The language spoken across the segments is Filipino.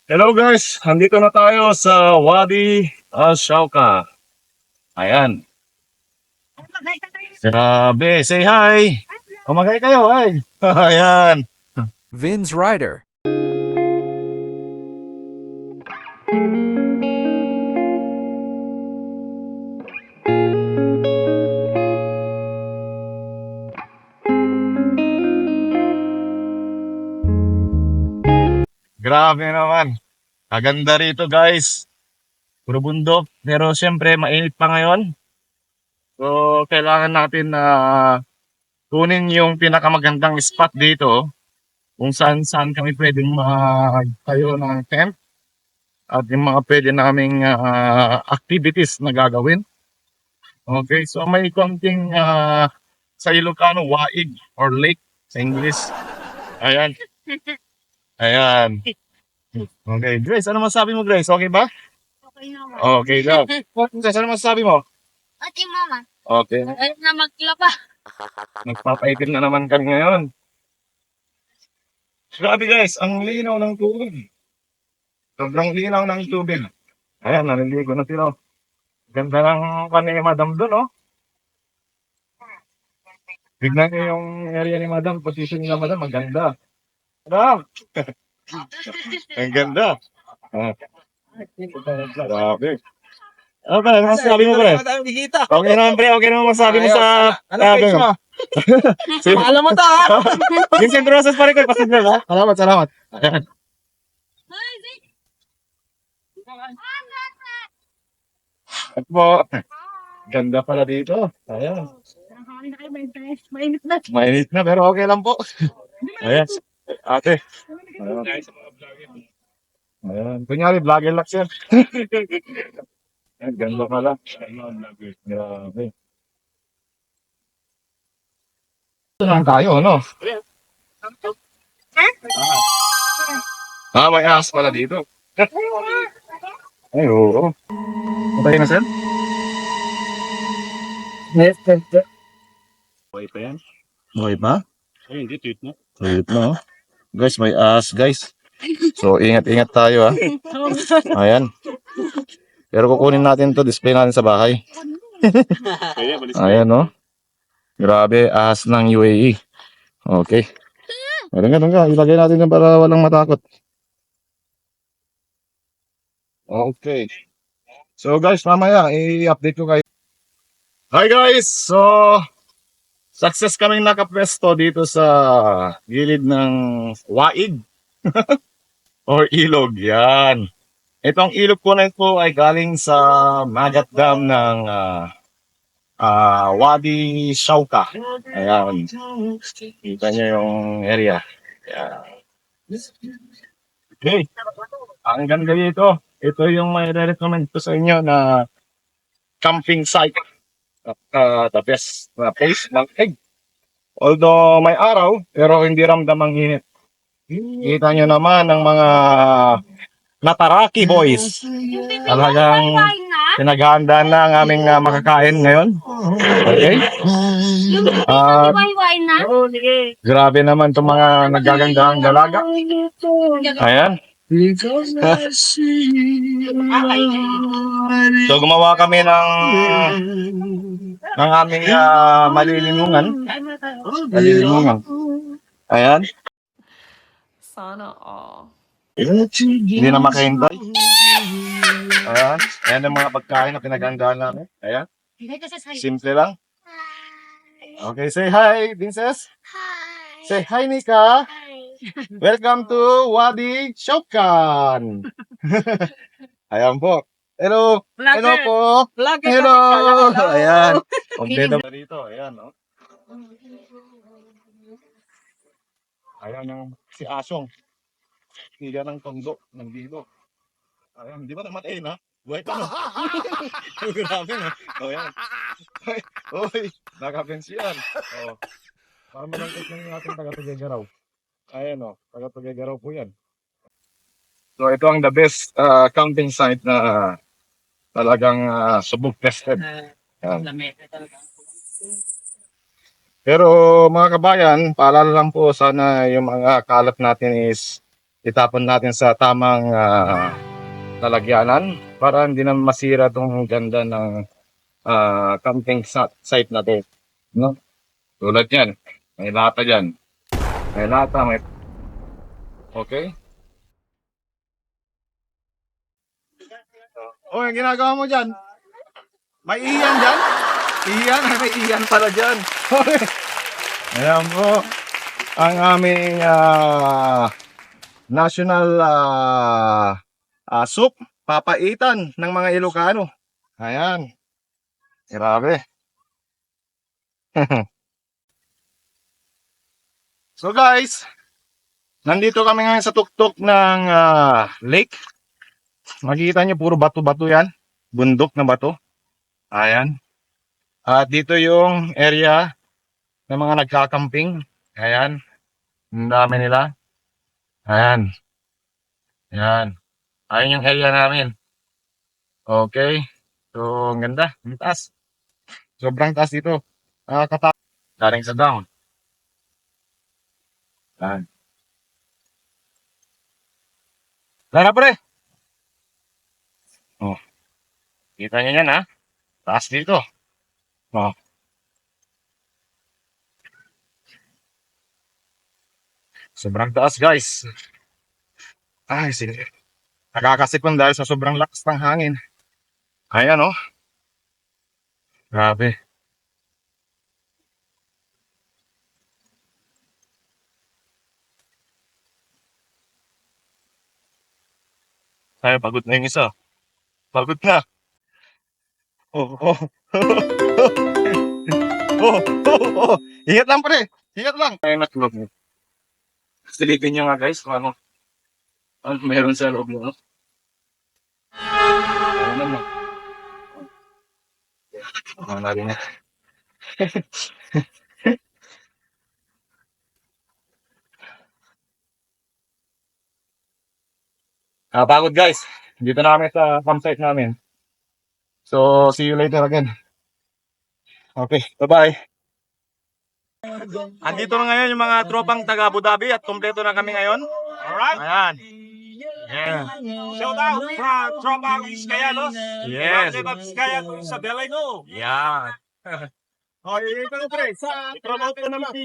Hello guys, andito na tayo sa Wadi Al-Shauka. Ayan. Grabe, say hi. Kumagay kayo, hi. Ayan. Vin's Rider. Grabe naman. Kaganda rito guys. Puro bundok. Pero syempre mainit pa ngayon. So kailangan natin na kunin yung pinakamagandang spot dito. Kung saan kami pwedeng magtayo ng tent. At yung mga pwede naming activities na gagawin. Okay, so may konting sa Ilocano, waig or lake sa English. Ayan. Ayan. Okay, Grace, ano masabi mo, Grace? Okay ba? Okay naman. Okay daw. Grace, ano masabi mo? Ate mama, Okay. ayaw na maglaba. Nagpapaitim na naman kami ngayon. Grabe guys, ang linaw ng tubig. Sobrang linaw ng tubig. Ayan, naliligo na sila. Ganda ng kanina madam doon, oh. Tignan niyo yung area ni madam, position niya madam, maganda. Madam! Ang ganda. Ah, grabe. Ano ba? Ano masasabi mo, pre? Okay naman, pre. Okay naman masabi mo sa... Ano mo? Si Alam mo to ha? Vincent Rosas pa rin ko. Pasensya ha? Salamat, salamat. Ayan. At po, ganda pala dito. Ayan. Mainit na. Mainit na pero okay lang po. Ayan. Ate. Ayan. Ayan. Kunyari, vlogger lang siya. Ayan, ganda pala. Grabe. Ito lang tayo, no? May ahas pala dito. Ay, oo. Patay na, sir? Buhay pa yan? Buhay pa? Ay, hindi. Tweet na. Tweet na, oh. Guys, may ahas, guys. So, ingat-ingat tayo, ha? Ayan. Pero kukunin natin to, display natin sa bahay. Ayan, no? Grabe, ahas ng UAE. Okay. Meron ka. Ilagay natin yan para walang matakot. Okay. So guys, mamaya i-update ko kayo. Hi guys! So, success kaming nakapwesto dito sa gilid ng waig. Or ilog. Yan. Itong ilog po na ito ay galing sa Magat Dam ng Wadi Shauka. Ayan. Kita nyo yung area. Ayan. Okay. Ang ganda dito. Ito yung may recommend ko sa inyo na camping site. The best place ng egg. Although may araw, pero hindi ramdam ang init. Kita nyo naman ang mga Nataraki boys. Talagang pinaghahandaan na ang aming makakain ngayon. Okay? Wayway na. Grabe naman itong mga nagagandahang dalaga. Ayan. So gumawa kami ng aming malilimungan. Ayan. Sana all. Hindi na makahintay. Ayan. Ayan ang mga pagkain na pinaghandaan namin. Ayan. Simple lang. Okay, say hi, Princess. Hi. Say hi, Nika. Hi. Welcome to Wadi Shaukan. Ayan po. Hello. Hello po. Hello. Ayan. Kompleto na rito. Ayan, no? Ayan yung si Asong. Higa ng tondo, ng dilo. Ayan, di ba namatay na? Buhay pa, no? Grabe, no? O, yan. Uy, nakapensiyan. O, para malangkot lang yung ating taga-Tuguegarao. Ayan, o. Taga-Tuguegarao po yan. So, ito ang the best camping site na talagang subok tested. Yan. Pero mga kabayan, paalala lang po sana yung mga kalat natin is itapon natin sa tamang lalagyanan para hindi na masira tong ganda ng camping site na to. No? Tulad yan. May lata dyan. May lata, may... Okay? Oh, yung ginagawa mo dyan. May iyan dyan? Iyan? May iyan pala dyan. Okay. Ayan po. Ang aming national soup, papaitan ng mga Ilocano. Ayan. Grabe. So guys, nandito kami ngayon sa tuktok ng lake. Makikita nyo, puro bato-bato yan. Bundok na bato. Ayan. At dito yung area ng mga nagkakamping. Ayan. Ang dami nila. Ayan. Ayan. Ayan yung area namin. Okay. So, ang ganda. Ang taas. Sobrang taas dito. Galing sa down. Ayan. Lara pre. Oh. Kita nyo yan ha. Taas dito. Oh. Sobrang taas guys. Ay, sige. Nakakasipon dahil sa sobrang lakas ng hangin. Ayan oh. Grabe. Ay, pagod na yung isa. Pagod na. Oh, oh. Oh, oh, oh. Ingat lang pre. Ingat lang. Ay, natulog mo. Silipin nyo nga guys kung ano meron sa loob mo. Ano naman. Ano na rin yan. Pagod guys. Dito na kami sa campsite namin. So, see you later again. Okay, bye-bye. Andito na ngayon yung mga tropang taga Abu Dhabi at kompleto na kami ngayon. Alright. Ayan. Yeah. Shout out from Tropa Vizcayanos. Yes. Tropa Vizcaya sa Beleno. Yeah. Oh, ito na pre. Sa promote ko naman.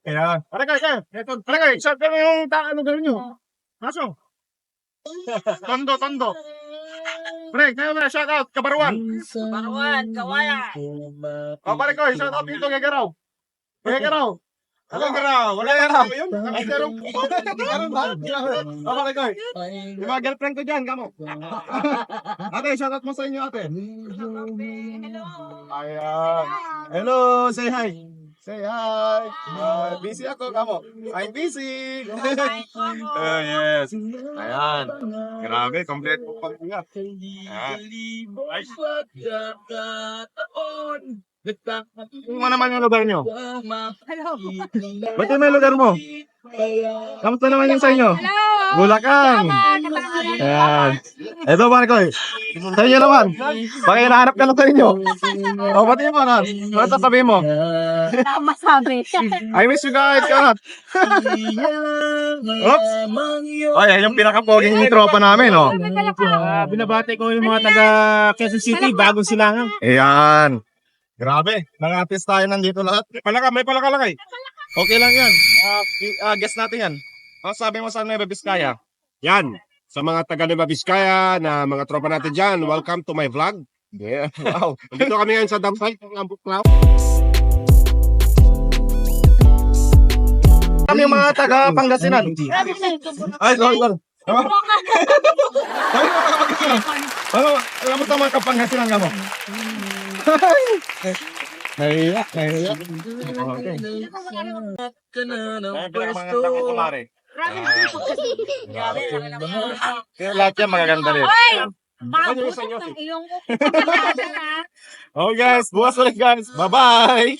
Ayan. Para kayo. Para kayo. Shout out yung ano gawin nyo. Aso. Tondo. Pre, kayo na shout out. Kabaruan. Baruan, kawaya. Oh, pare ko. Shout out dito kay Garaw. Kay Garaw. Hello, Garaw. Wala Garaw. Garaw. Oh, pare ko. Yung mga girlfriend ko dyan, kamo. Ate, shout out mo sa inyo, ate. Ayan. Hello, say hi. Say hi. Busy ako, kamo. I'm busy. Yes. Ayan. Grabe, kompleto po pag-ingat. Ayan. Kung ano naman yung lugar nyo? Hello. Ba't yung may lugar mo? Kamusta naman yung sa inyo? Bulacan. Ayan. Ito ba ko? Sa inyo naman. Baka hinahanap ka lang sa inyo. O, ba't yung ano? Ano sasabihin mo? Wala masabi. I miss you guys. Karat. Oops. Ay, yung pinaka-poging tropa namin, oh. Binabati ko yung mga taga Quezon City, bagong silangan. Ayan. Grabe. Nang-artist tayo nandito lahat. May palakalakay. Okay lang yan. Guess natin yan. Ano sabi mo sa Nueva Vizcaya? Yan. Sa mga taga Nueva Vizcaya na mga tropa natin dyan, welcome to my vlog. Yeah. Wow. Dito kami ngayon sa dam site ng Ambut Cloud. Kami yung mga taga Pangasinan. Ay, sorry. Ano, alam mo sa mga Kapangasinan ka mo? Nahiya. Okay. Ay, pinakamaganda ko kumari. Pero lahat yan magaganda rin. Bakit ng iyong Oh guys, bukas ulit guys. Bye-bye!